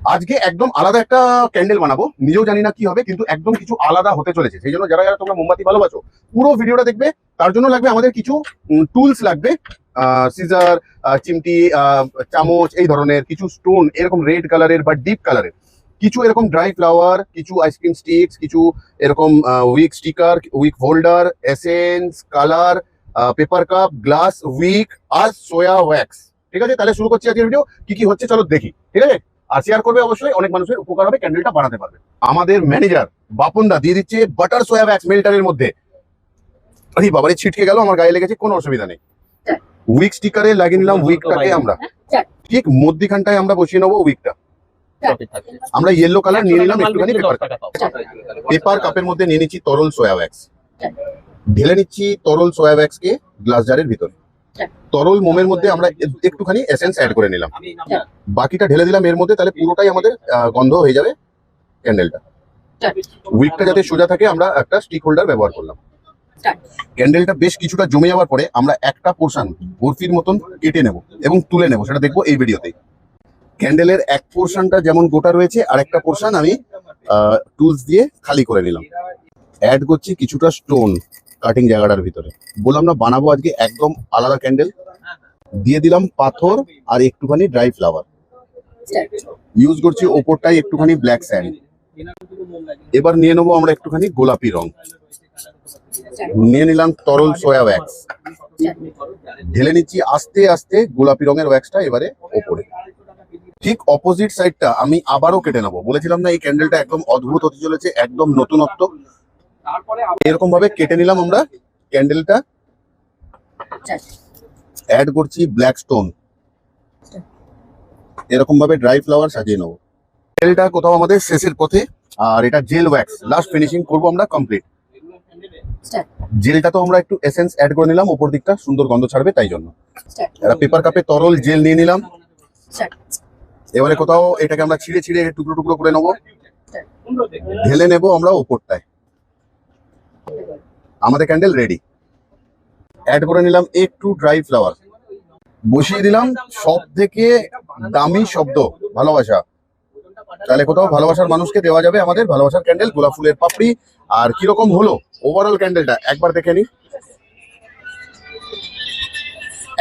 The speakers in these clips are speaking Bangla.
আজকে একদম আলাদা একটা ক্যান্ডেল বানাবো, নিজেও জানি না কি হবে, কিন্তু একদম কিছু আলাদা হতে চলেছে। সেই জন্য যারা যারা তোমরা মোমবাতি ভালোবাসো পুরো ভিডিওটা দেখবে। তার জন্য লাগবে আমাদের কিছু টুলস লাগবে, সিজার, চিমটি, চামচ, এই ধরনের কিছু স্টোন, এরকম রেড কালারের বা ডিপ কালারের কিছু, এরকম ড্রাই ফ্লাওয়ার, কিছু আইসক্রিম স্টিক্স, কিছু এরকম wick sticker, wick holder, essence, colour, paper cup, glass, wick আর সোয়া ওয়্যাক্স। ঠিক আছে, তাহলে শুরু করছি আজকের ভিডিও। কি কি হচ্ছে চলো দেখি, ঠিক আছে? আর শেয়ার করবে অবশ্যই, অনেক মানুষের উপকার হবে, ক্যান্ডেলটা বানাতে পারবে। আমাদের ম্যানেজার বাপনদা দিয়ে দিচ্ছে বাটার সোয়া ওয়্যাক্স মেল্টারের মধ্যে। আরে বাবারে, ছিটকে গেল, আমার গায়ে লেগেছে, কোনো অসুবিধা নেই। উইক স্টিকারে লাগিয়ে নিলাম উইকটাকে আমরা, ঠিক মধ্যখানটায় আমরা বসিয়ে নেবো উইকটা। আমরা ইয়েলো কালার নিয়ে নিলাম একটুখানি পেপার কাপের মধ্যে নিয়ে নিচ্ছি তরল সোয়া ওয়্যাক্স, ঢেলে নিচ্ছি তরল সোয়া ওয়্যাক্স কে গ্লাস জারের ভিতরে। তরল মোমের মধ্যে আমরা একটুখানি এসেন্স অ্যাড করে নিলাম, বাকিটা ঢেলে দিলাম এর মধ্যে, তাহলে পুরোটাই আমাদের গন্ধ হয়ে যাবে ক্যান্ডেলটা। উইকটা যাতে সোজা থাকে আমরা একটা স্টিক হোল্ডার ব্যবহার করলাম। ক্যান্ডেলটা বেশ কিছুটা জমে যাওয়ার পরে আমরা একটা পোর্শন বরফির মতন কেটে নেব এবং তুলে নেব, সেটা দেখবো এই ভিডিওতে। ক্যান্ডেলের এক পোর্শনটা যেমন গোটা রয়েছে, আর একটা পোর্শন আমি টুলস দিয়ে খালি করে নিলাম। অ্যাড করছি কিছুটা স্টোন কাটিং জায়গাটার ভিতরে। বললাম না বানাবো আজকে একদম আলাদা ক্যান্ডেল। দিয়ে দিলাম পাথর আর একটুখানি ড্রাই ফ্লাওয়ার। ইউজ করছি ওপরটাই একটুখানি ব্ল্যাক স্যান্ড। এবার নিয়ে নেবো আমরা একটুখানি গোলাপি রং, নিয়ে নিলাম তরল সোয়া ওয়্যাক্স, ঢেলে নিচ্ছি আস্তে আস্তে গোলাপি রঙের ওয়্যাক্সটা এবারে ওপরে। ঠিক অপোজিট সাইডটা আমি আবারও কেটে নেবো। বলেছিলাম না এই ক্যান্ডেলটা একদম অদ্ভুত হতে চলেছে, একদম নতুনত্ব। এরকম ভাবে কেটে নিলাম আমরা ক্যান্ডেলটা। অ্যাড করছি ব্ল্যাক স্টোন, এরকম ভাবে ড্রাই ফ্লাওয়ার সাজিয়ে নেবো। ক্যান্ডেলটা কোথাও আমাদের শেষের পথে, আর এটা জেল ওয়্যাক্স, লাস্ট ফিনিশিং করবো আমরা কমপ্লিট। জেলটা তো আমরা একটু এসেন্স অ্যাড করে নিলাম, উপর দিকটা সুন্দর গন্ধ ছাড়বে, তাই জন্য একটা পেপার কাপে তরল জেল নিয়ে নিলাম। এবারে কোথাও এটাকে আমরা ছিঁড়ে ছিঁড়ে টুকরো টুকরো করে নেবো, ঢেলে নেবো আমরা ওপরটায়। আমাদের ক্যান্ডেল রেডি। অ্যাড করে নিলাম একটু ড্রাই ফ্লাওয়ার, বসিয়ে দিলাম সব থেকে দামি শব্দ ভালোবাসা। তাহলে কোথাও ভালোবাসার মানুষকে দেওয়া যাবে আমাদের ভালোবাসার ক্যান্ডেল, গোলাপ ফুলের পাপড়ি। আর কিরকম হলো ওভারঅল ক্যান্ডেলটা একবার দেখে নি,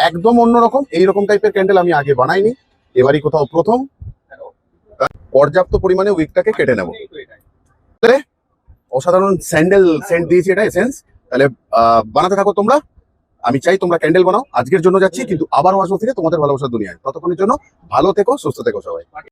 একদম অন্যরকম। এইরকম টাইপের ক্যান্ডেল আমি আগে বানাইনি, এবারই কোথাও প্রথম। পর্যাপ্ত পরিমাণে উইকটাকে কেটে নেব। অসাধারণ স্যান্ডেল সেন্ট দিয়েছি, এটা এসেন্স। তাহলে বানাতে থাকো তোমরা। আমি চাই তোমরা ক্যান্ডেল বানাও। আজকের জন্য যাচ্ছি, কিন্তু আবারও আসবো ফিরে তোমাদের ভালোবাসার দুনিয়ায়। ততক্ষণের জন্য ভালো থেকো, সুস্থ থেকো সবাই।